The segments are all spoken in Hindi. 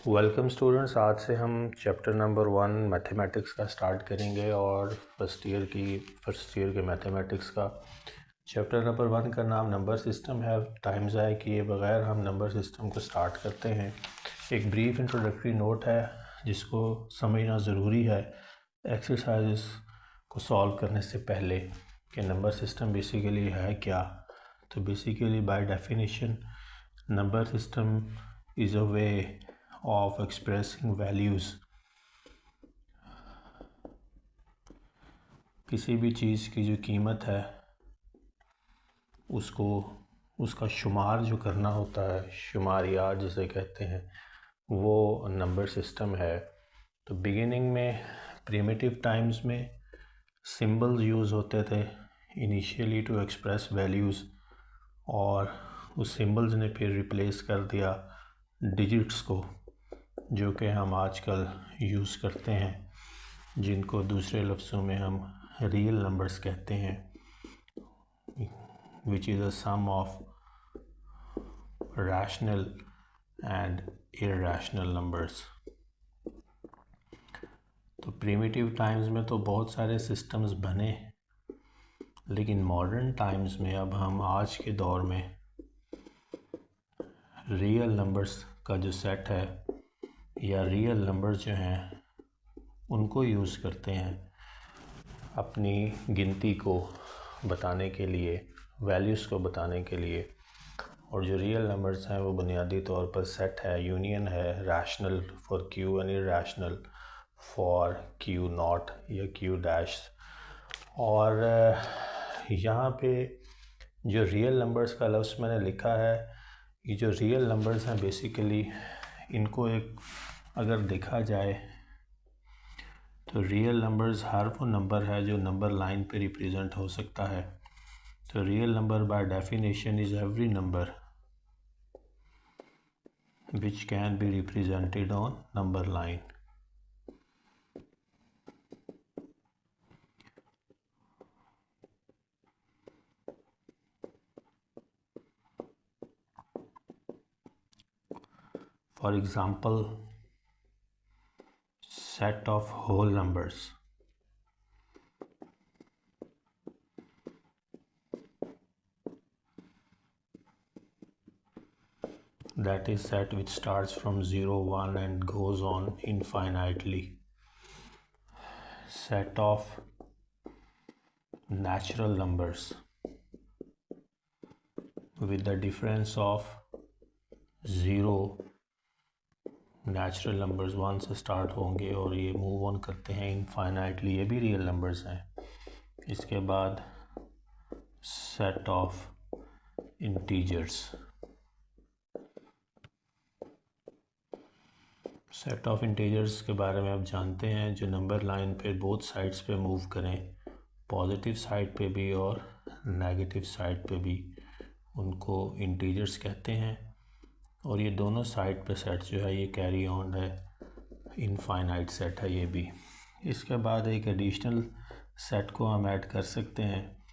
Welcome students. आज से हम चैप्टर नंबर 1 मैथमेटिक्स का स्टार्ट करेंगे और फर्स्ट ईयर के मैथमेटिक्स का चैप्टर नंबर 1 का नाम नंबर सिस्टम है। टाइम ज़ाया किए बगैर हम नंबर सिस्टम को स्टार्ट करते हैं। एक ब्रीफ इंट्रोडक्टरी नोट है जिसको समझना ज़रूरी है एक्सरसाइज को सॉल्व करने से पहले कि नंबर सिस्टम बेसिकली है क्या। तो basically by definition number system is a way of expressing values। किसी भी चीज़ की जो कीमत है उसका शुमार जो करना होता है, शुमारियात जिसे कहते हैं, वो नंबर सिस्टम है। तो बिगिनिंग में प्रिमिटिव टाइम्स में सिंबल्स यूज़ होते थे इनिशियली टू एक्सप्रेस वैल्यूज़, और उस सिंबल्स ने फिर रिप्लेस कर दिया डिजिट्स को, जो कि हम आजकल यूज़ करते हैं, जिनको दूसरे लफ्ज़ों में हम रियल नंबर्स कहते हैं, which is a sum of rational and irrational numbers. तो प्रिमिटिव टाइम्स में तो बहुत सारे सिस्टम्स बने, लेकिन मॉडर्न टाइम्स में अब हम आज के दौर में रियल नंबर्स का जो सेट है या रियल नंबर्स जो हैं उनको यूज़ करते हैं अपनी गिनती को बताने के लिए, वैल्यूज़ को बताने के लिए। और जो रियल नंबर्स हैं वो बुनियादी तौर पर सेट है, यूनियन है, rational for Q and irrational for Q not या क्यू डैश। और यहाँ पे जो रियल नंबर्स का लफ्ज़ मैंने लिखा है, ये जो रियल नंबर्स हैं बेसिकली इनको एक अगर देखा जाए तो रियल नंबर्स हर वो नंबर है जो नंबर लाइन पे रिप्रेजेंट हो सकता है। तो real number by definition is every number which can be represented on number line. For example, set of whole numbers. That is set which starts from 0, 1 and goes on infinitely. Set of natural numbers with the difference of 0। Natural numbers 1 से स्टार्ट होंगे और ये मूव ऑन करते हैं इनफाइनाइटली, ये भी रियल नंबर्स हैं। इसके बाद set of integers. Set of integers के बारे में आप जानते हैं, जो नंबर लाइन पे बोथ साइड्स पे मूव करें, पॉजिटिव साइड पे भी और नेगेटिव साइड पे भी, उनको इंटीजर्स कहते हैं। और ये दोनों साइड पे सेट जो है ये कैरी ऑन है, इनफाइनाइट सेट है ये भी। इसके बाद एक एडिशनल सेट को हम ऐड कर सकते हैं,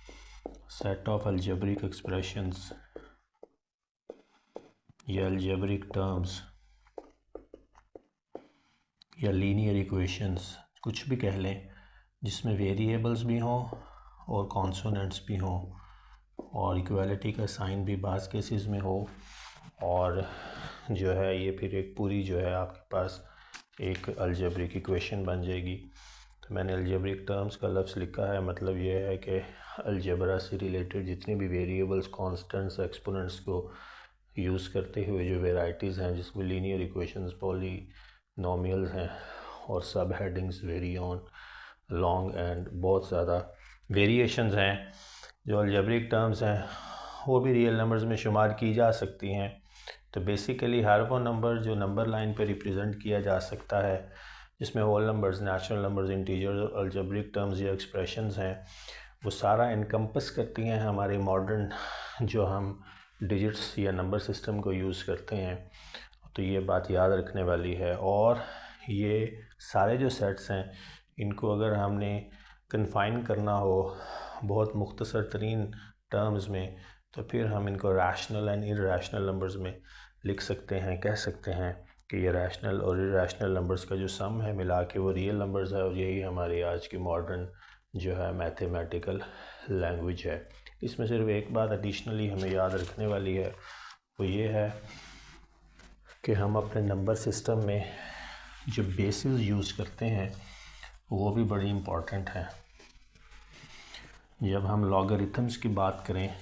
सेट ऑफ अलजेब्रिक एक्सप्रेशंस या अलजेब्रिक टर्म्स या लीनियर इक्वेशंस, कुछ भी कह लें, जिसमें वेरिएबल्स भी हों और कॉन्सोनेंट्स भी हों और इक्वालिटी का साइन भी बाज़ केसेस में हो, और जो है ये फिर एक पूरी जो है आपके पास एक अलजेब्रिक इक्वेशन बन जाएगी। तो मैंने अलजेब्रिक टर्म्स का लफ्ज़ लिखा है, मतलब ये है कि अलजेब्रा से रिलेटेड जितने भी वेरिएबल्स, कांस्टेंट्स, एक्सपोनेंट्स को यूज़ करते हुए जो वेराइटीज़ हैं, जिसमें लीनियर इक्वेशंस, पॉलीनोमियल्स हैं और सब headings very on long and बहुत ज़्यादा वेरिएशंस हैं। जो अलजेब्रिक टर्म्स हैं वो भी रियल नंबर्स में शुमार की जा सकती हैं। तो बेसिकली हर वो नंबर जो नंबर लाइन पे रिप्रेजेंट किया जा सकता है, जिसमें whole numbers, natural numbers, integers, algebraic terms या एक्सप्रेशंस हैं, वो सारा इनकम्पस करती हैं हमारे मॉडर्न जो हम डिजिट्स या नंबर सिस्टम को यूज़ करते हैं। तो ये बात याद रखने वाली है। और ये सारे जो सेट्स हैं इनको अगर हमने कन्फाइन करना हो बहुत मुख्तसर तरीन टर्म्स में, तो फिर हम इनको रैशनल एंड इर्रैशनल नंबर्स में लिख सकते हैं, कह सकते हैं कि ये रैशनल और इरैशनल नंबर्स का जो सम है मिला के वो रियल नंबर्स है, और यही हमारी आज की मॉडर्न जो है मैथमेटिकल लैंग्वेज है। इसमें सिर्फ एक बात एडिशनली हमें याद रखने वाली है, वो ये है कि हम अपने नंबर सिस्टम में जो बेसिस यूज़ करते हैं वो भी बड़ी इम्पॉर्टेंट है। जब हम लॉगरिथम्स की बात करें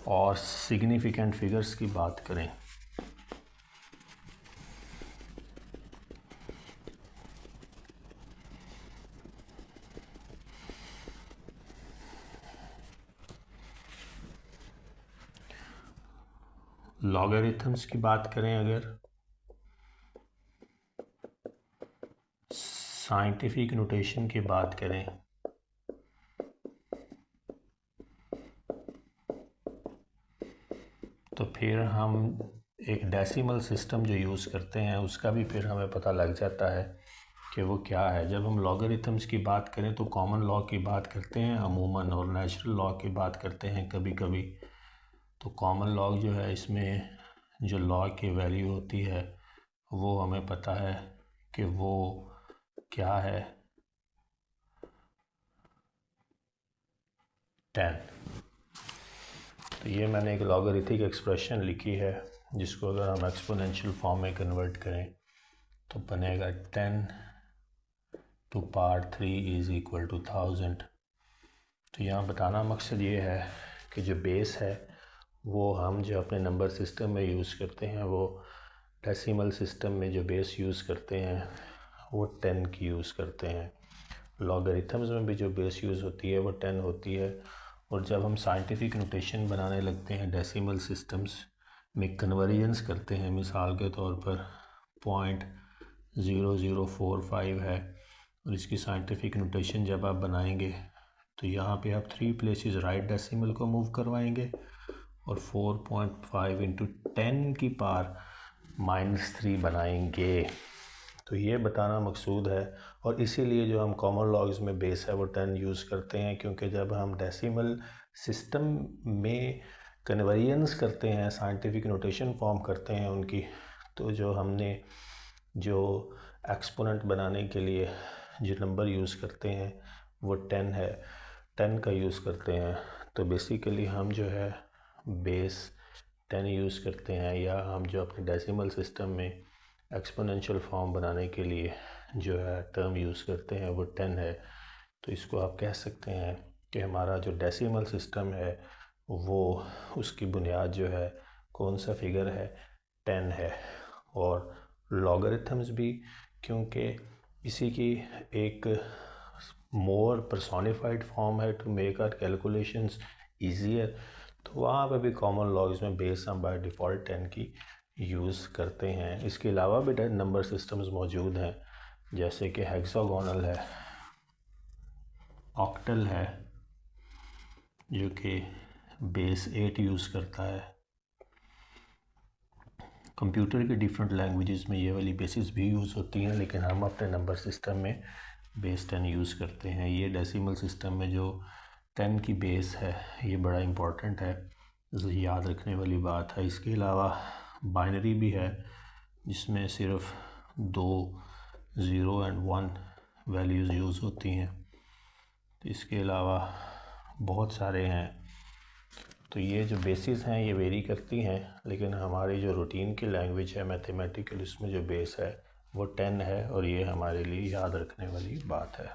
और सिग्निफिकेंट फिगर्स की बात करें, लॉगरिथम्स की बात करें, अगर साइंटिफिक नोटेशन की बात करें, तो फिर हम एक डेसिमल सिस्टम जो यूज़ करते हैं उसका भी फिर हमें पता लग जाता है कि वो क्या है। जब हम लॉगरिथम्स की बात करें तो कॉमन लॉ की बात करते हैं अमूमन, और नेचुरल लॉ की बात करते हैं कभी कभी। तो कॉमन लॉ जो है, इसमें जो लॉ की वैल्यू होती है वो हमें पता है कि वो क्या है, 10। तो ये मैंने एक लॉगरिथमिक एक्सप्रेशन लिखी है जिसको अगर हम एक्सपोनेंशियल फॉर्म में कन्वर्ट करें तो बनेगा 10 to power 3 is equal to 1000। तो यहाँ बताना मकसद ये है कि जो बेस है वो हम जो अपने नंबर सिस्टम में यूज़ करते हैं, वो डेसिमल सिस्टम में जो बेस यूज़ करते हैं वो 10 की यूज़ करते हैं। लॉगरिथम्स में भी जो बेस यूज़ होती है वो 10 होती है। और जब हम साइंटिफिक नोटेशन बनाने लगते हैं, डेसिमल सिस्टम्स में कन्वर्जन्स करते हैं, मिसाल के तौर पर 0.0045 है, और इसकी साइंटिफिक नोटेशन जब आप बनाएंगे तो यहाँ पे आप 3 प्लेसेस राइट डेसिमल को मूव करवाएंगे और 4.5 इंटू 10 की पावर -3 बनाएंगे। तो ये बताना मकसूद है, और इसीलिए जो हम कॉमन लॉग्स में बेस है वो 10 यूज़ करते हैं, क्योंकि जब हम डेसिमल सिस्टम में कन्वर्जन्स करते हैं, साइंटिफिक नोटेशन फॉर्म करते हैं उनकी, तो जो हमने जो एक्सपोनेंट बनाने के लिए जो नंबर यूज़ करते हैं वो 10 है, 10 का यूज़ करते हैं। तो बेसिकली हम जो है बेस 10 यूज़ करते हैं, या हम जो अपने डेसिमल सिस्टम में एक्सपोनेंशियल फॉर्म बनाने के लिए जो है टर्म यूज़ करते हैं वो 10 है। तो इसको आप कह सकते हैं कि हमारा जो डेसिमल सिस्टम है वो उसकी बुनियाद जो है कौन सा फिगर है, 10 है। और लॉगरिथम्स भी, क्योंकि इसी की एक मोर पर्सोनिफाइड फॉर्म है to make our calculations easier, तो वहाँ पे भी कॉमन लॉग्स में बेस हम बाय डिफ़ॉल्ट 10 की यूज़ करते हैं। इसके अलावा भी नंबर सिस्टम्स मौजूद हैं, जैसे कि हेक्सागोनल है, ऑक्टल है जो कि बेस 8 यूज़ करता है। कंप्यूटर के डिफरेंट लैंग्वेजेस में ये वाली बेसिस भी यूज़ होती हैं, लेकिन हम अपने नंबर सिस्टम में बेस 10 यूज़ करते हैं। ये डेसिमल सिस्टम में जो 10 की बेस है ये बड़ा इम्पोर्टेंट है, याद रखने वाली बात है। इसके अलावा बाइनरी भी है जिसमें सिर्फ 2 0 एंड 1 वैल्यूज़ यूज़ होती हैं। तो इसके अलावा बहुत सारे हैं। तो ये जो बेसिस हैं ये वेरी करती हैं, लेकिन हमारी जो रूटीन की लैंग्वेज है मैथमेटिकल, उसमें जो बेस है वो 10 है, और ये हमारे लिए याद रखने वाली बात है।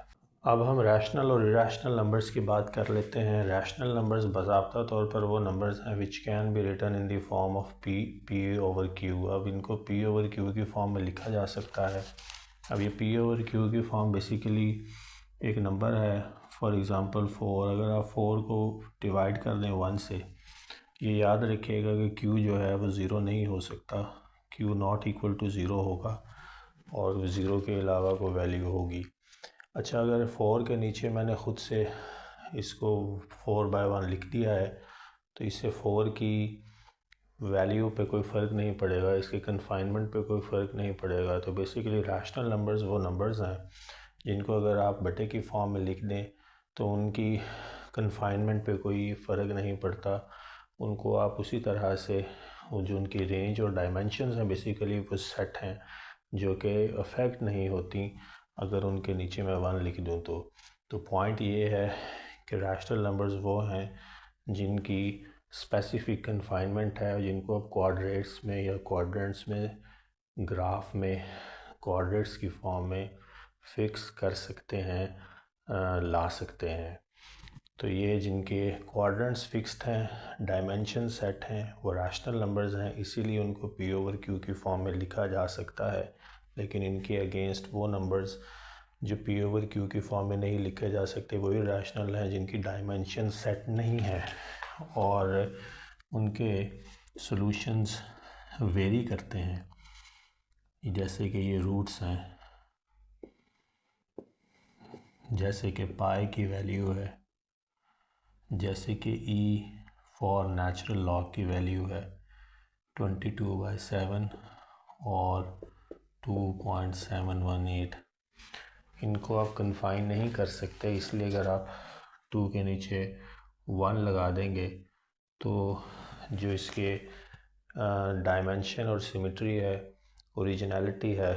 अब हम रैशनल और इरैशनल नंबर्स की बात कर लेते हैं। रैशनल नंबर्स बाज़ाब्ता तौर पर वो नंबर्स हैं which can be written in the form of P over Q. अब इनको पी ओवर क्यू की फॉर्म में लिखा जा सकता है। अब ये पी ओवर क्यू की फॉर्म बेसिकली एक नंबर है, फॉर एग्ज़ाम्पल 4। अगर आप 4 को डिवाइड कर दें 1 से, ये याद रखिएगा कि q जो है वो ज़ीरो नहीं हो सकता, q not equal to zero होगा और ज़ीरो के अलावा कोई वैल्यू होगी। अच्छा, अगर 4 के नीचे मैंने ख़ुद से इसको 4/1 लिख दिया है तो इससे 4 की वैल्यू पे कोई फ़र्क नहीं पड़ेगा, इसके कन्फाइनमेंट पे कोई फ़र्क नहीं पड़ेगा। तो बेसिकली रैशनल नंबर्स वो नंबर्स हैं जिनको अगर आप बटे की फॉर्म में लिख दें तो उनकी कन्फाइनमेंट पे कोई फ़र्क नहीं पड़ता, उनको आप उसी तरह से वो जो उनकी रेंज और डायमेंशंस हैं बेसिकली वो सेट हैं जो कि अफेक्ट नहीं होती अगर उनके नीचे मैं 1 लिख दूँ तो पॉइंट ये है कि रैशनल नंबर्स वो हैं जिनकी स्पेसिफिक कन्फाइनमेंट है, जिनको आप क्वाड्रेट्स में या क्वाड्रेंट्स में ग्राफ में कोऑर्डिनेट्स की फॉर्म में फिक्स कर सकते हैं, ला सकते हैं। तो ये जिनके कोऑर्डिनेट्स फिक्स्ड हैं, डायमेंशन सेट हैं, वो रैशनल नंबर्स हैं, इसीलिए उनको पी ओवर क्यू की फॉर्म में लिखा जा सकता है। लेकिन इनके अगेंस्ट वो नंबर्स जो पी ओवर क्यू की फॉर्म में नहीं लिखे जा सकते वो इरैशनल हैं जिनकी डायमेंशन सेट नहीं है और उनके सॉल्यूशंस वेरी करते हैं। जैसे कि ये रूट्स हैं, जैसे कि पाई की वैल्यू है, जैसे कि ई फॉर नेचुरल लॉग की वैल्यू है 22/7 और 2.718। इनको आप कन्फाइन नहीं कर सकते, इसलिए अगर आप 2 के नीचे 1 लगा देंगे तो जो इसके डायमेंशन और सिमेट्री है, ओरिजिनलिटी है,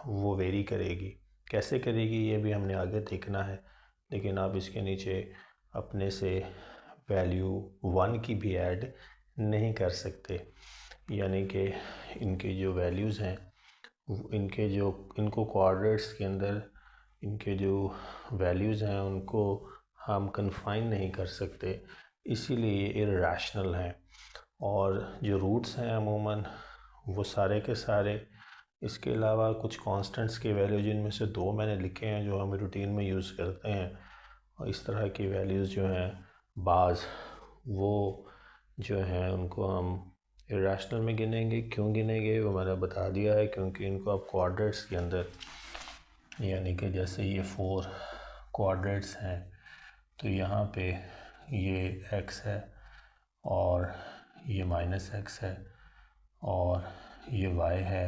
वो वेरी करेगी। कैसे करेगी ये भी हमने आगे देखना है, लेकिन आप इसके नीचे अपने से वैल्यू 1 की भी ऐड नहीं कर सकते। यानी कि इनके जो वैल्यूज़ हैं इनको कोऑर्डिनेट्स के अंदर इनके जो वैल्यूज़ हैं उनको हम कन्फाइन नहीं कर सकते, इसीलिए ये इरैशनल हैं। और जो रूट्स हैं अमूमन वो सारे के सारे, इसके अलावा कुछ कांस्टेंट्स के वैल्यू जिनमें से 2 मैंने लिखे हैं जो हम रूटीन में यूज़ करते हैं, और इस तरह की वैल्यूज़ जो हैं बाज़ वो जो हैं उनको हम इरैशनल में गिनेंगे। क्यों गिनेंगे वो मैंने बता दिया है, क्योंकि इनको आप कोऑर्डिनेट्स के अंदर, यानी कि जैसे ये 4 कोऑर्डिनेट्स हैं तो यहाँ पे ये x है और ये -x है और ये y है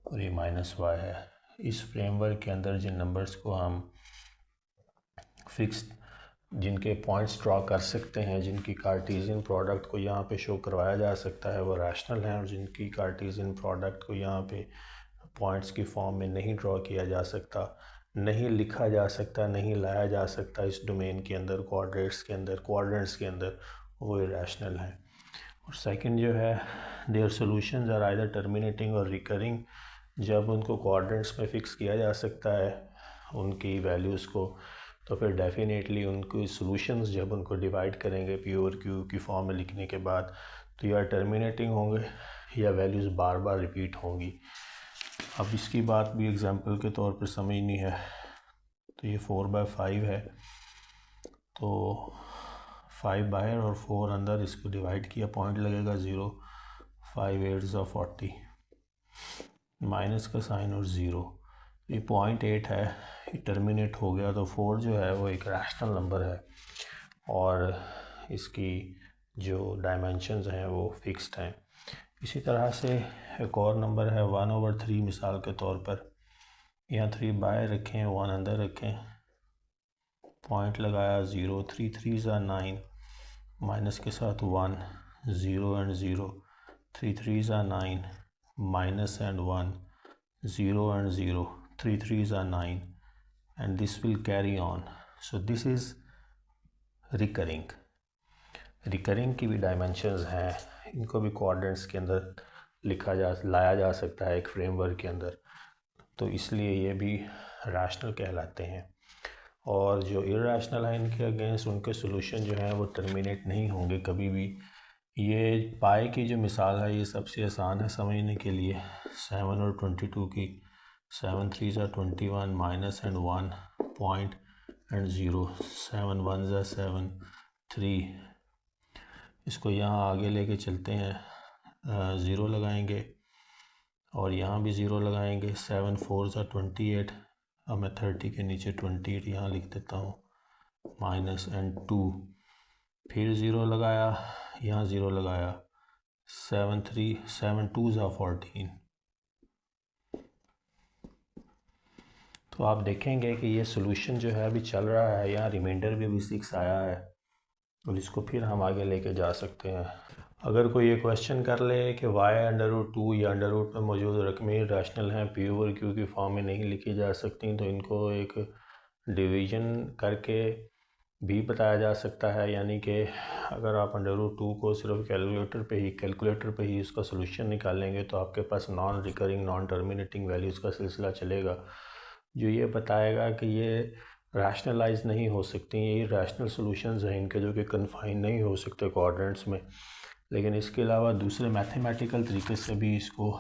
और ये -y है। इस फ्रेमवर्क के अंदर जिन नंबर्स को हम फिक्स्ड, जिनके पॉइंट्स ड्रॉ कर सकते हैं, जिनकी कार्टेशियन प्रोडक्ट को यहाँ पे शो करवाया जा सकता है वो रैशनल हैं, और जिनकी कार्टेशियन प्रोडक्ट को यहाँ पे पॉइंट्स की फॉर्म में नहीं ड्रॉ किया जा सकता, नहीं लिखा जा सकता, नहीं लाया जा सकता इस डोमेन के अंदर, कोऑर्डिनेट्स के अंदर, वो इरैशनल हैं। और सेकंड जो है, their solutions are either terminating or recurring. जब उनको कोऑर्डिनेट्स में फ़िक्स किया जा सकता है उनकी वैल्यूज़ को, तो फिर डेफिनेटली उनकी सॉल्यूशंस जब उनको डिवाइड करेंगे पी ओवर क्यू की फॉर्म में लिखने के बाद, तो या टर्मिनेटिंग होंगे या वैल्यूज़ बार बार रिपीट होंगी। अब इसकी बात भी एग्जांपल के तौर पर समझनी है। तो ये 4/5 है, तो 5 बाहर और 4 अंदर, इसको डिवाइड किया, पॉइंट लगेगा 0, 5 8 40, माइनस का साइन और 0, ये 0.8 है, ये टर्मिनेट हो गया। तो 4 जो है वो एक रैशनल नंबर है और इसकी जो डायमेंशंस हैं वो फिक्स्ड हैं। इसी तरह से एक और नंबर है 1/3, मिसाल के तौर पर यहाँ 3 बाहर रखें, 1 अंदर रखें, पॉइंट लगाया 0, 3 3 9, माइनस के साथ 1, 0 and 0, 3 3 9, minus and 1, 0 and 0, 3 3s are 9, and this will carry on. So this is recurring की भी डायमेंशंस हैं, इनको भी कोऑर्डिनेट्स के अंदर लाया जा सकता है एक फ्रेमवर्क के अंदर, तो इसलिए ये भी रैशनल कहलाते हैं। और जो इरैशनल है इनके अगेंस्ट उनके सॉल्यूशन जो हैं वो टर्मिनेट नहीं होंगे कभी भी। ये पाई की जो मिसाल है ये सबसे आसान है समझने के लिए। 7 और 22 की, 7 3s are 21, minus and 1, point and 0, 7 1s are 7, 3। इसको यहाँ आगे लेके चलते हैं, 0 लगाएंगे और यहाँ भी 0 लगाएंगे। 7 4s are 28, अब मैं 30 के नीचे 28 यहाँ लिख देता हूँ, माइनस एंड 2, फिर 0 लगाया, यहाँ 0 लगाया, 7 2s are 14। तो आप देखेंगे कि ये सॉल्यूशन जो है अभी चल रहा है, यहाँ रिमाइंडर भी अभी 6 आया है और इसको फिर हम आगे लेके जा सकते हैं। अगर कोई ये क्वेश्चन कर ले कि वाई √2 या √2 में मौजूद रकमें रैशनल हैं, पी ओवर क्यू की फॉर्म में नहीं लिखी जा सकती, तो इनको एक डिवीज़न करके भी बताया जा सकता है। यानी कि अगर आप √2 को सिर्फ कैलकुलेटर पे ही इसका सोल्यूशन निकालेंगे तो आपके पास non recurring non terminating values का सिलसिला चलेगा, जो ये बताएगा कि ये रैशनलाइज नहीं हो सकती, ये रैशनल सॉल्यूशंस हैं इनके, जो कि कन्फाइन नहीं हो सकते कोऑर्डिनेट्स में। लेकिन इसके अलावा दूसरे मैथमेटिकल तरीके से भी इसको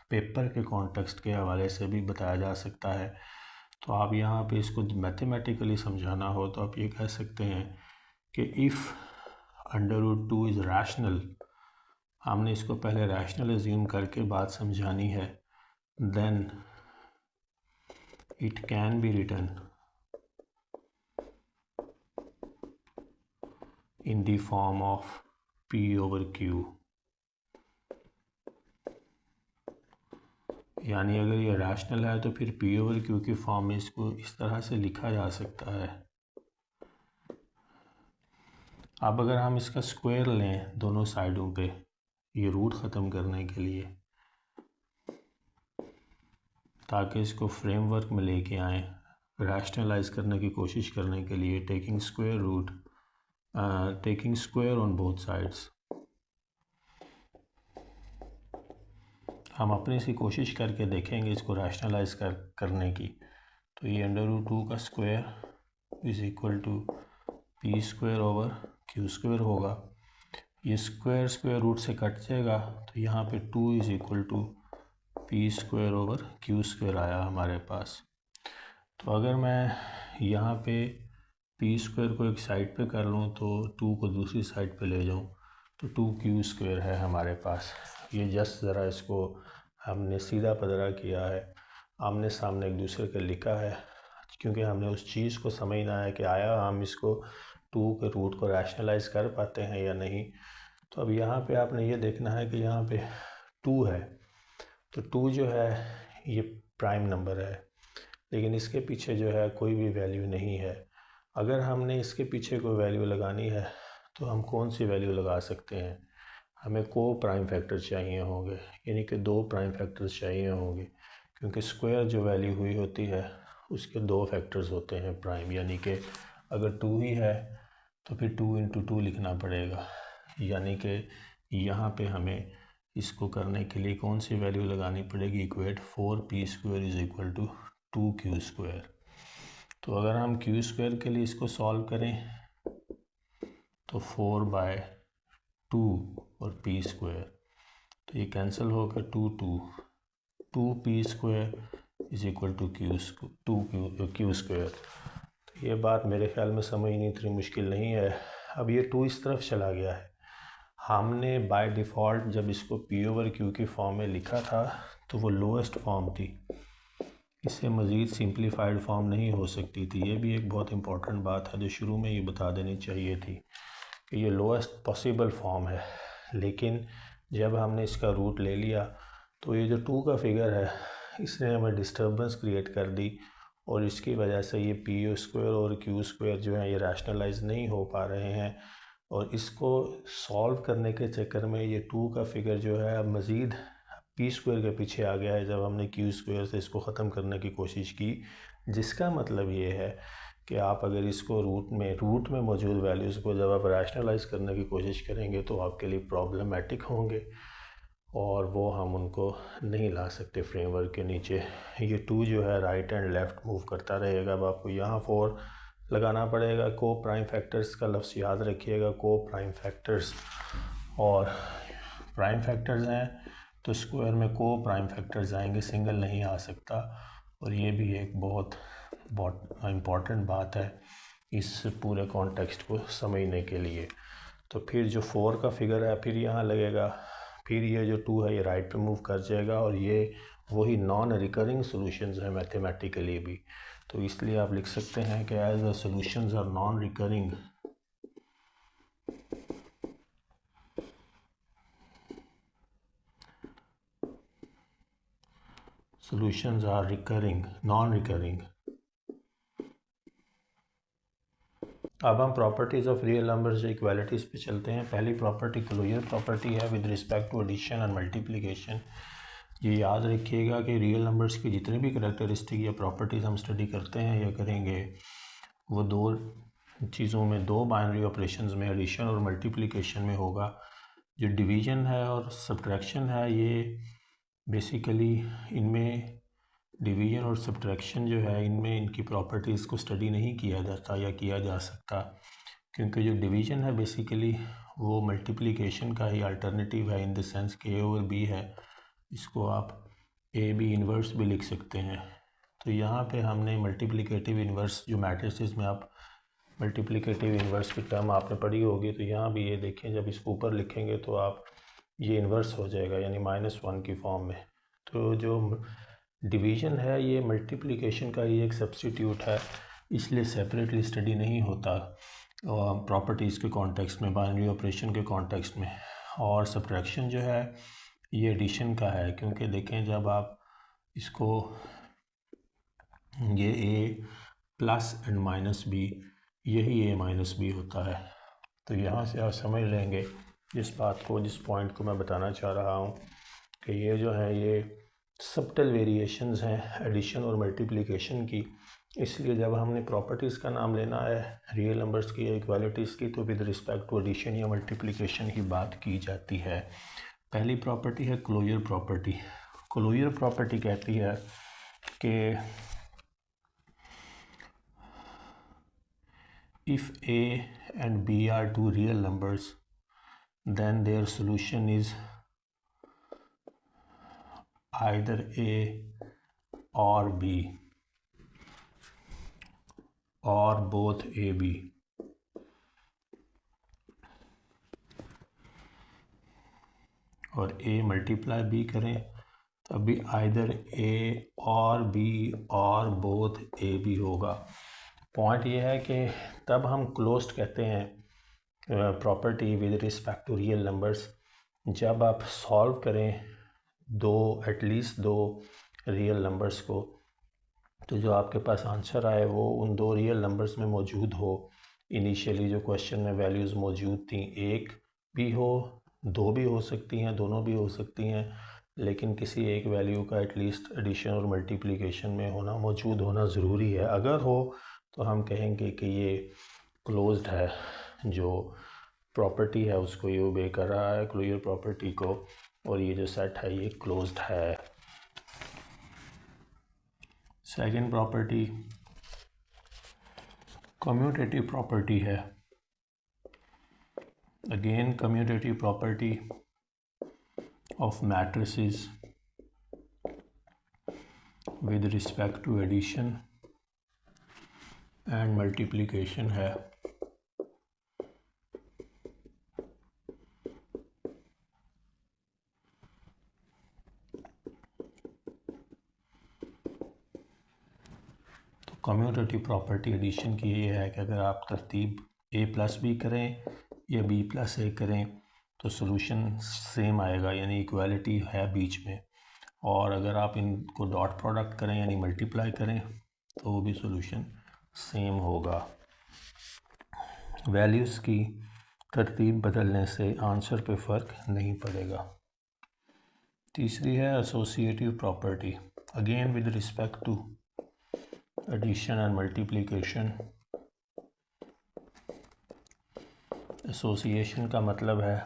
पेपर के कॉन्टेक्स्ट के हवाले से भी बताया जा सकता है। तो आप यहाँ पे इसको मैथमेटिकली समझाना हो तो आप ये कह सकते हैं कि इफ़ √2 इज़ रैशनल, हमने इसको पहले रैशनल एज्यूम करके बात समझानी है, then it can be written in the form of P over Q। यानी अगर ये रैशनल है तो फिर P over Q की फॉर्म में इसको इस तरह से लिखा जा सकता है। अब अगर हम इसका स्क्वायर लें दोनों साइडों पे ये रूट ख़त्म करने के लिए, ताकि इसको फ्रेमवर्क में लेके आएँ रैशनलाइज करने की कोशिश करने के लिए, taking square on both sides, हम अपनी सी कोशिश करके देखेंगे इसको रैशनलाइज करने की। तो ये √2 का square is equal to P square over Q square होगा। ये स्क्वायर रूट से कट जाएगा, तो यहाँ पे 2 is equal to P square over Q square आया हमारे पास। तो अगर मैं यहाँ पे पी स्क्वायर को एक साइड पे कर लूँ तो 2 को दूसरी साइड पे ले जाऊँ तो 2Q स्क्वायर है हमारे पास। ये जस्ट ज़रा इसको हमने सीधा पधरा किया है, आमने सामने एक दूसरे के लिखा है, क्योंकि हमने उस चीज़ को समझना है कि आया हम इसको 2 के रूट को रैशनलाइज कर पाते हैं या नहीं। तो अब यहाँ पे आपने ये देखना है कि यहाँ पे 2 है, तो 2 जो है ये प्राइम नंबर है, लेकिन इसके पीछे जो है कोई भी वैल्यू नहीं है। अगर हमने इसके पीछे कोई वैल्यू लगानी है तो हम कौन सी वैल्यू लगा सकते हैं? हमें को प्राइम फैक्टर चाहिए होंगे, यानी कि 2 प्राइम फैक्टर्स चाहिए होंगे, क्योंकि स्क्वायर जो वैल्यू हुई होती है उसके 2 फैक्टर्स होते हैं प्राइम। यानी कि अगर 2 ही है तो फिर 2 × 2 लिखना पड़ेगा। यानी कि यहाँ पे हमें इसको करने के लिए कौन सी वैल्यू लगानी पड़ेगी? Equate 4P square is equal to 2Q square. तो अगर हम Q स्क्वायर के लिए इसको सॉल्व करें तो 4/2 और P स्क्वायर, तो ये कैंसिल होकर 2P square is equal to Q square. तो ये बात मेरे ख्याल में समझनी इतनी मुश्किल नहीं है। अब ये 2 इस तरफ चला गया है, हमने बाय डिफ़ॉल्ट जब इसको P ओवर Q की फॉर्म में लिखा था तो वो लोएस्ट फॉर्म थी, इससे मज़ीद सिंप्लीफाइड फॉर्म नहीं हो सकती थी। ये भी एक बहुत इंपॉर्टेंट बात है जो शुरू में ही बता देनी चाहिए थी कि ये लोएस्ट पॉसिबल फॉर्म है। लेकिन जब हमने इसका रूट ले लिया तो ये जो 2 का फिगर है इसने हमें डिस्टर्बेंस क्रिएट कर दी, और इसकी वजह से ये P स्क्वायर और Q स्क्वायर जो है ये रैशनलाइज नहीं हो पा रहे हैं। और इसको सॉल्व करने के चक्कर में ये 2 का फिगर जो है अब मज़ीद P स्क्वायर के पीछे आ गया है जब हमने Q स्क्वायर से इसको ख़त्म करने की कोशिश की। जिसका मतलब ये है कि आप अगर इसको रूट में मौजूद वैल्यूज़ को जब आप रैशनलाइज करने की कोशिश करेंगे तो आपके लिए प्रॉब्लमेटिक होंगे, और वो हम उनको नहीं ला सकते फ्रेमवर्क के नीचे। ये 2 जो है राइट एंड लेफ़्ट मूव करता रहेगा। अब आपको यहाँ 4 लगाना पड़ेगा। को प्राइम फैक्टर्स का लफ्ज़ याद रखिएगा, को प्राइम फैक्टर्स, और प्राइम फैक्टर्स हैं तो स्क्वायर में को प्राइम फैक्टर्स आएंगे, सिंगल नहीं आ सकता। और ये भी एक बहुत इम्पॉर्टेंट बात है इस पूरे कॉन्टेक्स्ट को समझने के लिए। तो फिर जो 4 का फिगर है फिर यहाँ लगेगा, फिर ये जो 2 है ये राइट पे मूव कर जाएगा, और ये वही नॉन रिकरिंग सॉल्यूशंस है मैथमेटिकली भी। तो इसलिए आप लिख सकते हैं कि as the solutions are non recurring, solutions are non-recurring, अब हम properties of real numbers equalities पे चलते हैं। पहली प्रॉपर्टी क्लोजर प्रॉपर्टी है with respect to addition and multiplication. ये याद रखिएगा कि रियल नंबर्स की जितनी भी करैक्टरिस्टिक या प्रॉपर्टीज़ हम स्टडी करते हैं या करेंगे वो दो चीज़ों में, दो बाइनरी ऑपरेशंस में, एडिशन और मल्टीप्लिकेशन में होगा। जो डिवीज़न है और सब्ट्रैक्शन है, ये बेसिकली इनमें डिवीज़न और सब्ट्रैक्शन जो है इनमें इनकी प्रॉपर्टीज़ को स्टडी नहीं किया जाता या किया जा सकता, क्योंकि जो डिवीज़न है बेसिकली वो मल्टीप्लिकेशन का ही अल्टरनेटिव है, इन द सेंस कि ए ओवर बी है, इसको आप ए बी इन्वर्स भी लिख सकते हैं। तो यहाँ पे हमने मल्टीप्लिकेटिव इन्वर्स, जो मैट्रिसेस में आप मल्टीप्लिकेटिव इन्वर्स की टर्म आपने पढ़ी होगी, तो यहाँ भी ये देखें, जब इसको ऊपर लिखेंगे तो आप ये इन्वर्स हो जाएगा, यानी -1 की फॉर्म में। तो जो डिवीज़न है ये मल्टीप्लिकेशन का ही एक सब्स्टिट्यूट है, इसलिए सेपरेटली स्टडी नहीं होता प्रॉपर्टीज़ के कॉन्टेक्स्ट में, बाइनरी ऑपरेशन के कॉन्टेक्स्ट में। और सब्ट्रैक्शन जो है ये एडिशन का है, क्योंकि देखें जब आप इसको ये a plus and minus B, यही a माइनस बी होता है। तो यहाँ से आप समझ लेंगे जिस बात को, जिस पॉइंट को मैं बताना चाह रहा हूँ कि ये जो है ये सब्टल वेरिएशंस हैं एडिशन और मल्टीप्लिकेशन की। इसलिए जब हमने प्रॉपर्टीज़ का नाम लेना है रियल नंबर्स की या इक्वालिटीज़ की, तो विद रिस्पेक्ट टू एडिशन या मल्टीप्लिकेशन की बात की जाती है। पहली प्रॉपर्टी है क्लोजर प्रॉपर्टी। क्लोजर प्रॉपर्टी कहती है कि if a and b are two real numbers, then their solution is either a or b or both a b। और a मल्टीप्लाई b करें तब भी either a or b or both a b होगा। पॉइंट ये है कि तब हम क्लोज्ड कहते हैं property with respect to real numbers जब आप सॉल्व करें एटलीस्ट दो रियल नंबर्स को, तो जो आपके पास आंसर आए वो उन दो रियल नंबर्स में मौजूद हो। इनिशियली जो क्वेश्चन में वैल्यूज़ मौजूद थी, एक भी हो, दो भी हो सकती हैं, दोनों भी हो सकती हैं, लेकिन किसी एक वैल्यू का एटलीस्ट एडिशन और मल्टीप्लिकेशन में होना, मौजूद होना ज़रूरी है। अगर हो तो हम कहेंगे कि ये क्लोज्ड है, जो प्रॉपर्टी है उसको ये ओबे कर रहा है, क्लोजर प्रॉपर्टी को, और ये जो सेट है ये क्लोज्ड है। सेकंड प्रॉपर्टी कम्यूटेटिव प्रॉपर्टी है। Again commutative property of matrices with respect to addition and multiplication है। तो कम्यूटेटिव प्रॉपर्टी एडिशन की ये है कि अगर आप तरतीब a प्लस बी करें या b प्लस a करें तो सॉल्यूशन सेम आएगा, यानी इक्वालिटी है बीच में। और अगर आप इनको डॉट प्रोडक्ट करें यानी मल्टीप्लाई करें तो वो भी सॉल्यूशन सेम होगा। वैल्यूज़ की तरतीब बदलने से आंसर पे फ़र्क नहीं पड़ेगा। तीसरी है associative property, again with respect to addition and multiplication. Association का मतलब है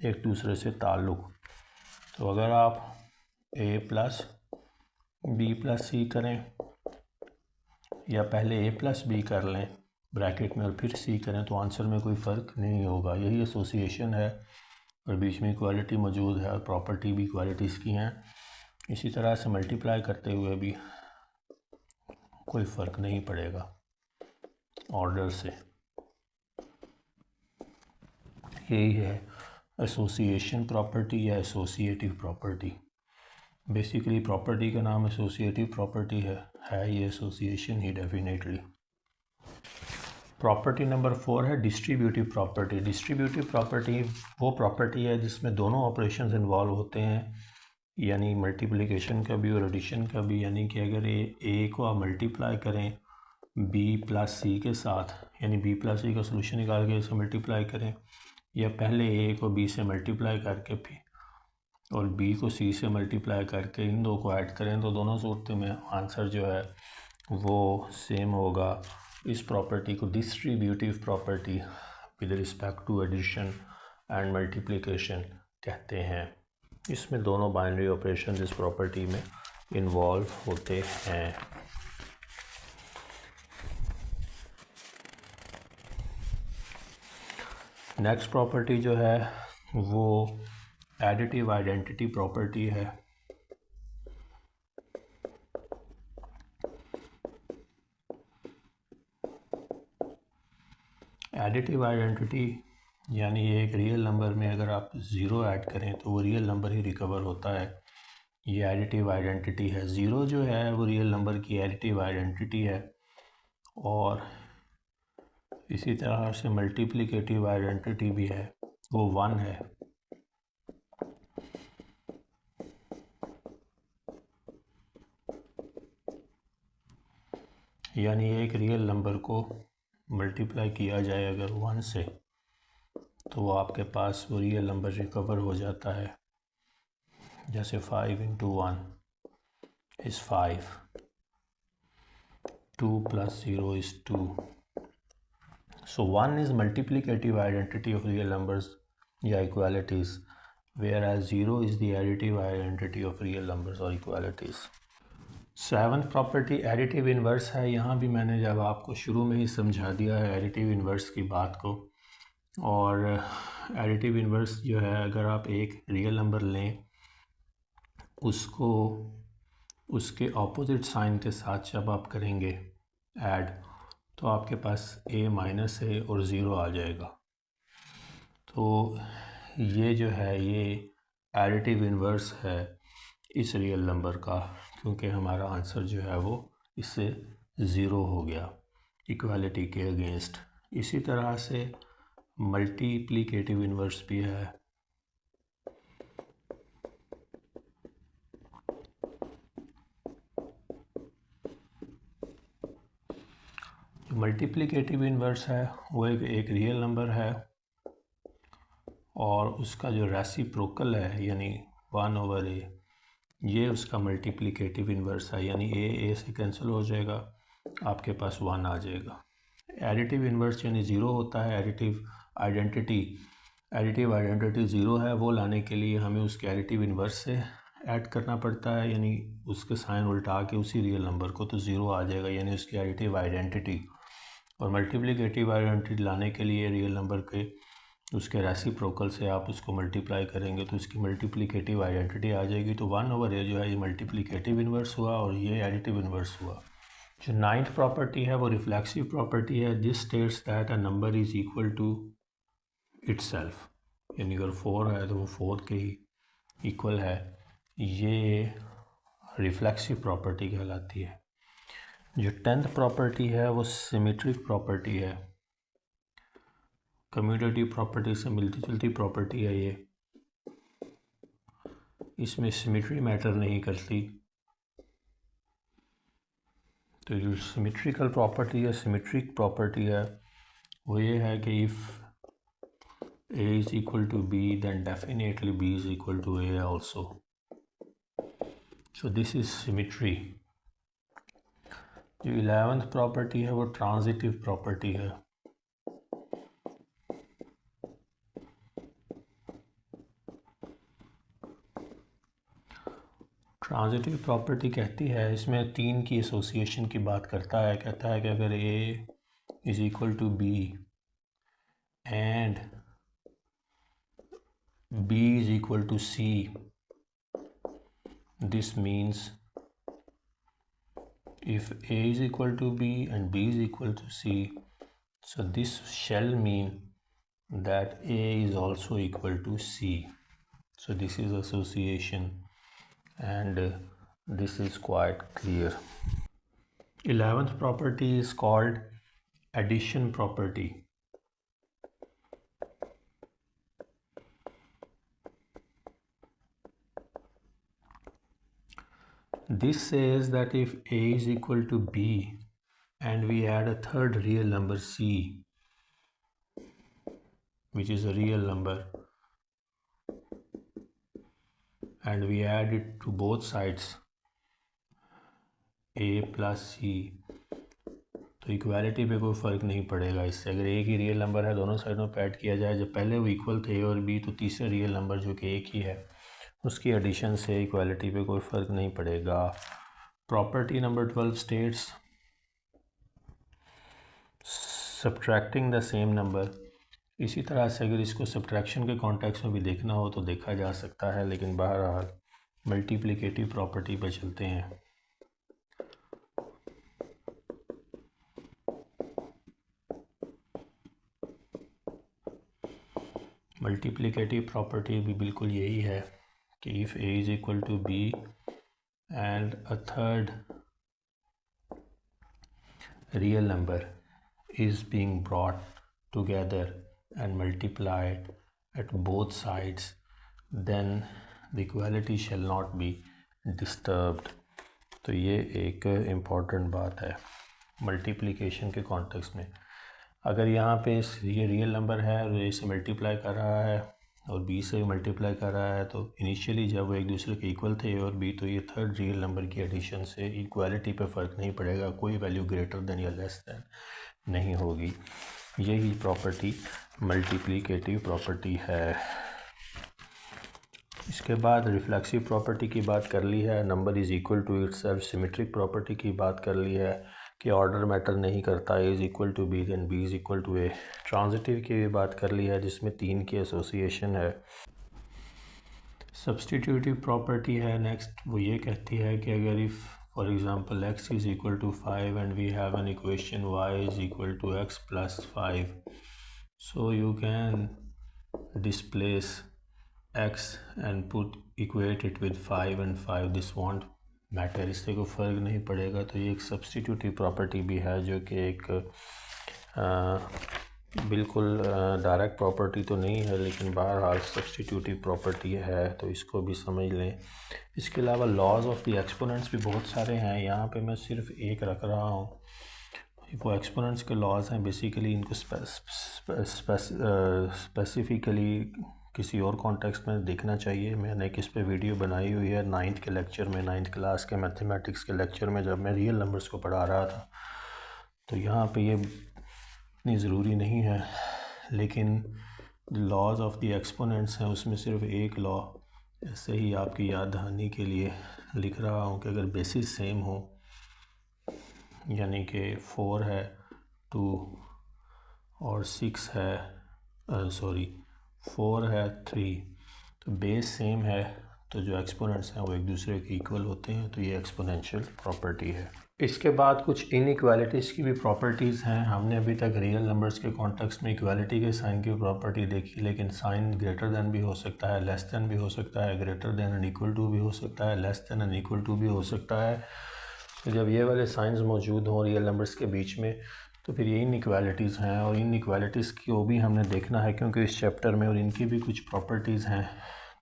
एक दूसरे से ताल्लुक़। तो अगर आप a प्लस बी प्लस सी करें या पहले a प्लस बी कर लें ब्रैकेट में और फिर c करें तो आंसर में कोई फ़र्क नहीं होगा, यही एसोसिएशन है। और बीच में इक्वालिटी मौजूद है और प्रॉपर्टी भी इक्वालिटीज़ की हैं। इसी तरह से मल्टीप्लाई करते हुए भी कोई फ़र्क नहीं पड़ेगा ऑर्डर से। यही है एसोसिएशन प्रॉपर्टी या एसोसिएटिव प्रॉपर्टी। बेसिकली प्रॉपर्टी का नाम एसोसिएटिव प्रॉपर्टी है ये एसोसिएशन ही डेफिनेटली। प्रॉपर्टी नंबर 4 है डिस्ट्रीब्यूटिव प्रॉपर्टी। डिस्ट्रीब्यूटिव प्रॉपर्टी वो प्रॉपर्टी है जिसमें दोनों ऑपरेशंस इन्वॉल्व होते हैं, यानी मल्टीप्लिकेशन का भी और एडिशन का भी। यानी कि अगर ए को आप मल्टीप्लाई करें बी प्लस सी के साथ, यानी बी प्लस सी का सोल्यूशन निकाल के इसे मल्टीप्लाई करें, या पहले ए को बी से मल्टीप्लाई करके फिर और बी को सी से मल्टीप्लाई करके इन दो को ऐड करें, तो दोनों सूरतों में आंसर जो है वो सेम होगा। इस प्रॉपर्टी को distributive property with respect to addition and multiplication कहते हैं। इसमें दोनों बाइनरी ऑपरेशन इस प्रॉपर्टी में इन्वॉल्व होते हैं। नेक्स्ट प्रॉपर्टी जो है वो एडिटिव आइडेंटिटी प्रॉपर्टी है। एडिटिव आइडेंटिटी यानी एक रियल नंबर में अगर आप ज़ीरो ऐड करें तो वो रियल नंबर ही रिकवर होता है, ये एडिटिव आइडेंटिटी है। ज़ीरो जो है वो रियल नंबर की एडिटिव आइडेंटिटी है, और इसी तरह से मल्टीप्लिकेटिव आइडेंटिटी भी है, वो वन है। यानी एक रियल नंबर को मल्टीप्लाई किया जाए अगर वन से, तो वो आपके पास वो रियल नंबर रिकवर हो जाता है। जैसे 5 × 1 is 5, 2 + 0 is 2. So 1 is multiplicative identity of real numbers या equalities, whereas 0 is the additive identity of real numbers or equalities. Seventh property additive inverse है। यहाँ भी मैंने जब आपको शुरू में ही समझा दिया है एडिटिव इन्वर्स की बात को। और एडिटिव इन्वर्स जो है, अगर आप एक रियल नंबर लें, उसको उसके ऑपोजिट साइन के साथ जब आप करेंगे ऐड, तो आपके पास a माइनस है और ज़ीरो आ जाएगा। तो ये जो है ये एडिटिव इन्वर्स है इस रियल नंबर का, क्योंकि हमारा आंसर जो है वो इससे ज़ीरो हो गया इक्वालिटी के अगेंस्ट। इसी तरह से मल्टीप्लिकेटिव इन्वर्स भी है। मल्टीप्लिकेटिव इन्वर्स है वो एक रियल नंबर है, और उसका जो रेसिप्रोकल है यानी 1/a, ये उसका मल्टीप्लिकेटिव इन्वर्स है। यानी a से कैंसिल हो जाएगा, आपके पास 1 आ जाएगा। एडिटिव इन्वर्स यानी ज़ीरो होता है। एडिटिव आइडेंटिटी ज़ीरो है, वो लाने के लिए हमें उसके एडिटिव इन्वर्स से ऐड करना पड़ता है, यानी उसके साइन उल्टा के उसी रियल नंबर को, तो ज़ीरो आ जाएगा, यानी उसकी एडिटिव आइडेंटिटी। और मल्टीप्लिकेटिव आइडेंटिटी लाने के लिए रियल नंबर के उसके रेसिप्रोकल से आप उसको मल्टीप्लाई करेंगे तो उसकी मल्टीप्लिकेटिव आइडेंटिटी आ जाएगी। तो 1/a जो है ये मल्टीप्लिकेटिव इन्वर्स हुआ और ये एडिटिव इन्वर्स हुआ। जो नाइन्थ प्रॉपर्टी है वो रिफ्लेक्सिव प्रॉपर्टी है। This states that a number is equal to itself, यानी अगर 4 है तो वो 4 के ही इक्वल है। ये रिफ्लेक्सिव प्रॉपर्टी कहलाती है। जो 10th प्रॉपर्टी है वो सिमेट्रिक प्रॉपर्टी है। कम्यूटेटिव प्रॉपर्टी से मिलती जुलती प्रॉपर्टी है ये, इसमें सिमेट्री मैटर नहीं करती। तो जो सिमेट्रिकल प्रॉपर्टी है, सिमेट्रिक प्रॉपर्टी है, वो ये है कि if a is equal to b then definitely b is equal to a also. So this is symmetry. जो 11th प्रॉपर्टी है वो ट्रांजिटिव प्रॉपर्टी है। ट्रांजिटिव प्रॉपर्टी कहती है, इसमें 3 की एसोसिएशन की बात करता है। कहता है कि अगर a is equal to b and b is equal to c, this means if a is equal to b and b is equal to c, so this shall mean that a is also equal to c. So this is association, and this is quite clear. 11th property is called addition property. This says that if a is equal to b and we add a third real number c, which is a real number, and we add it to both sides a plus c, तो इक्वालिटी पे कोई फ़र्क नहीं पड़ेगा इससे। अगर एक ही रियल नंबर है दोनों साइडों पे ऐड किया जाए, जब पहले वो इक्वल थे ए और बी, तो तीसरे रियल नंबर जो कि एक ही है उसकी एडिशन से इक्वालिटी पे कोई फ़र्क नहीं पड़ेगा। Property number 12 states subtracting the same number. इसी तरह से अगर इसको सब्ट्रैक्शन के कॉन्टेक्स्ट में भी देखना हो तो देखा जा सकता है, लेकिन बहरहाल मल्टीप्लिकेटिव प्रॉपर्टी पे चलते हैं। मल्टीप्लिकेटिव प्रॉपर्टी भी बिल्कुल यही है कि if A is equal to B and a third real number is being brought together and multiplied at both sides, then the equality shall not be disturbed। तो ये एक इम्पॉर्टेंट बात है मल्टीप्लिकेशन के कॉन्टेक्स्ट में। अगर यहाँ पे ये रियल नंबर है और ए से मल्टीप्लाई कर रहा है और बी से मल्टीप्लाई कर रहा है, तो इनिशियली जब वो एक दूसरे के इक्वल थे ए और बी, तो ये थर्ड रियल नंबर की एडिशन से इक्वालिटी पे फ़र्क नहीं पड़ेगा, कोई वैल्यू ग्रेटर देन या लेस देन नहीं होगी। यही प्रॉपर्टी मल्टीप्लिकेटिव प्रॉपर्टी है। इसके बाद रिफ्लेक्सिव प्रॉपर्टी की बात कर ली है, number is equal to itself. Symmetric property की बात कर ली है कि ऑर्डर मैटर नहीं करता, A is equal to B then B is equal to A. Transitive की भी बात कर ली है जिसमें 3 की एसोसिएशन है। सब्स्टिट्यूटिव प्रॉपर्टी है नेक्स्ट, वो ये कहती है कि अगर if for example x is equal to 5 and we have an equation y is equal to x plus 5, so you can displace x and equate it with 5 and 5, this won't matter, इससे कोई फ़र्क नहीं पड़ेगा। तो ये एक सब्स्टिट्यूटिव प्रॉपर्टी भी है जो कि एक बिल्कुल डायरेक्ट प्रॉपर्टी तो नहीं है, लेकिन बहरहाल सब्स्टिट्यूटिव प्रॉपर्टी है, तो इसको भी समझ लें। इसके अलावा लॉज ऑफ द एक्सपोनेंट्स भी बहुत सारे हैं, यहाँ पे मैं सिर्फ एक रख रहा हूँ। वो एक्सपोनेंट्स के लॉज हैं, बेसिकली इनको स्पेसिफिकली किसी और कॉन्टेक्स्ट में देखना चाहिए। मैंने एक इस पे वीडियो बनाई हुई है 9th के लेक्चर में, 9th क्लास के मैथमेटिक्स के लेक्चर में, जब मैं रियल नंबर्स को पढ़ा रहा था। तो यहाँ पे ये इतनी ज़रूरी नहीं है, लेकिन लॉज ऑफ द एक्सपोनेंट्स हैं उसमें सिर्फ एक लॉ ऐसे ही आपकी याद दहानी के लिए लिख रहा हूँ कि अगर बेसिस सेम हो, यानी कि 4 है 2 और 6 है 4 है 3, तो बेस सेम है तो जो एक्सपोनेंट्स हैं वो एक दूसरे के इक्वल होते हैं, तो ये एक्सपोनेंशियल प्रॉपर्टी है। इसके बाद कुछ इनइक्वालिटीज़ की भी प्रॉपर्टीज़ हैं। हमने अभी तक रियल नंबर्स के कॉन्टेक्स्ट में इक्वालिटी के साइन की प्रॉपर्टी देखी, लेकिन साइन ग्रेटर दैन भी हो सकता है, लेस दैन भी हो सकता है, greater than and equal to भी हो सकता है, less than and equal to भी हो सकता है। तो जब ये वाले साइंस मौजूद हों रियल नंबर्स के बीच में, तो फिर ये इनइक्वालिटीज़ हैं, और इनइक्वालिटीज़ को भी हमने देखना है क्योंकि इस चैप्टर में, और इनकी भी कुछ प्रॉपर्टीज़ हैं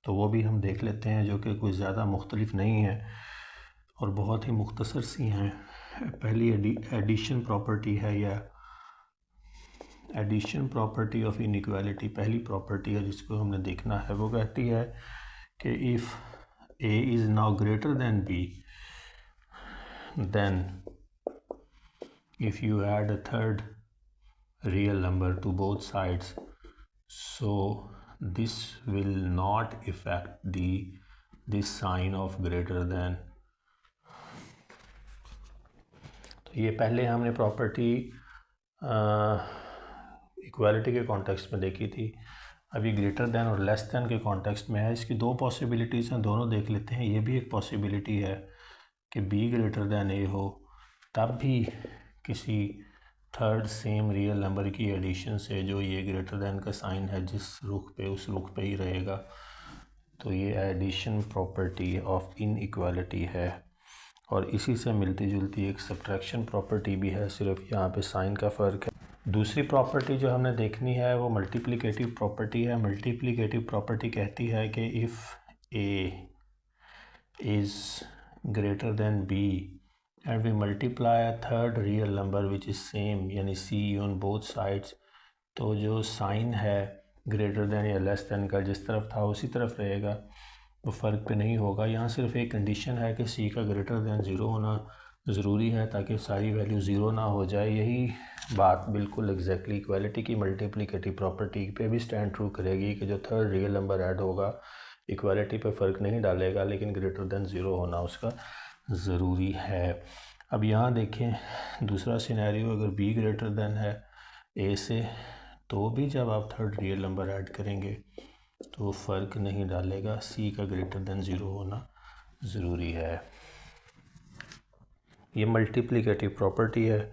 तो वो भी हम देख लेते हैं, जो कि कुछ ज़्यादा मुख्तलिफ नहीं है और बहुत ही मुख्तसर सी हैं। पहली एडिशन प्रॉपर्टी है, या एडिशन प्रॉपर्टी ऑफ इनइक्वालिटी पहली प्रॉपर्टी है जिसको हमने देखना है। वो कहती है कि if A is now greater than B, then if you add a third real number to both sides, so this will not affect this sign of greater than। तो ये पहले हमने प्रॉपर्टी इक्वालिटी के कॉन्टेक्स्ट में देखी थी, अभी ग्रेटर दैन और लेस दैन के कॉन्टेक्स्ट में है। इसकी दो पॉसिबिलिटीज़ हैं, दोनों देख लेते हैं। ये भी एक पॉसिबिलिटी है कि बी ग्रेटर दैन ए हो, तब भी किसी थर्ड सेम रियल नंबर की एडिशन से जो ये ग्रेटर दैन का साइन है जिस रुख पे, उस रुख पे ही रहेगा। तो ये एडिशन प्रॉपर्टी ऑफ इनइक्वालिटी है, और इसी से मिलती जुलती एक सब्ट्रैक्शन प्रॉपर्टी भी है, सिर्फ यहाँ पे साइन का फ़र्क है। दूसरी प्रॉपर्टी जो हमने देखनी है वो मल्टीप्लिकेटिव प्रॉपर्टी है। मल्टीप्लिकेटिव प्रॉपर्टी कहती है कि if A is greater than B and we multiply a third real number which is same यानी सी ऑन बोथ साइड्स, तो जो साइन है ग्रेटर दैन या लेस दैन का जिस तरफ था उसी तरफ रहेगा, वो फ़र्क पे नहीं होगा। यहाँ सिर्फ एक कंडीशन है कि सी का ग्रेटर दैन ज़ीरो होना ज़रूरी है ताकि सारी वैल्यू ज़ीरो ना हो जाए। यही बात बिल्कुल एग्जैक्टली इक्वालिटी की मल्टीप्लिकेटिव प्रॉपर्टी पे भी स्टैंड ट्रू करेगी कि जो थर्ड रियल नंबर ऐड होगा इक्वालिटी पे फ़र्क नहीं डालेगा, लेकिन ग्रेटर दैन ज़ीरो होना उसका ज़रूरी है। अब यहाँ देखें दूसरा सिनेरियो, अगर बी ग्रेटर दैन है ए से, तो भी जब आप थर्ड रियल नंबर ऐड करेंगे तो फ़र्क नहीं डालेगा, सी का ग्रेटर दैन ज़ीरो होना ज़रूरी है। ये मल्टीप्लिकेटिव प्रॉपर्टी है,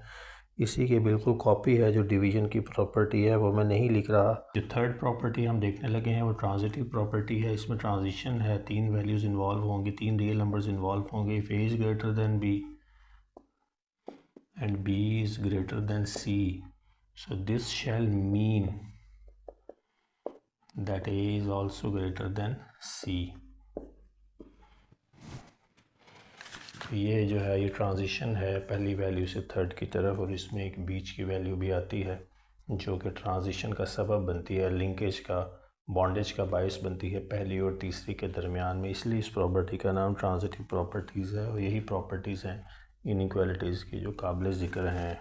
इसी के बिल्कुल कॉपी है जो डिवीज़न की प्रॉपर्टी है, वो मैं नहीं लिख रहा। जो थर्ड प्रॉपर्टी हम देखने लगे हैं वो ट्रांजिटिव प्रॉपर्टी है। इसमें ट्रांजिशन है, तीन वैल्यूज़ इन्वॉल्व होंगी, तीन रियल नंबर्स इन्वॉल्व होंगे। If A is greater than b and b is greater than c, so this shall mean that a is also greater than c। तो ये जो है ये ट्रांजिशन है पहली वैल्यू से थर्ड की तरफ, और इसमें एक बीच की वैल्यू भी आती है जो कि ट्रांजिशन का सबब बनती है, लिंकेज का, बॉन्डेज का बायस बनती है पहली और तीसरी के दरमियान में। इसलिए इस प्रॉपर्टी का नाम ट्रांजिटिव प्रॉपर्टीज़ है, और यही प्रॉपर्टीज़ हैं इनइक्वालिटीज़ की जो काबिल ज़िक्र हैं।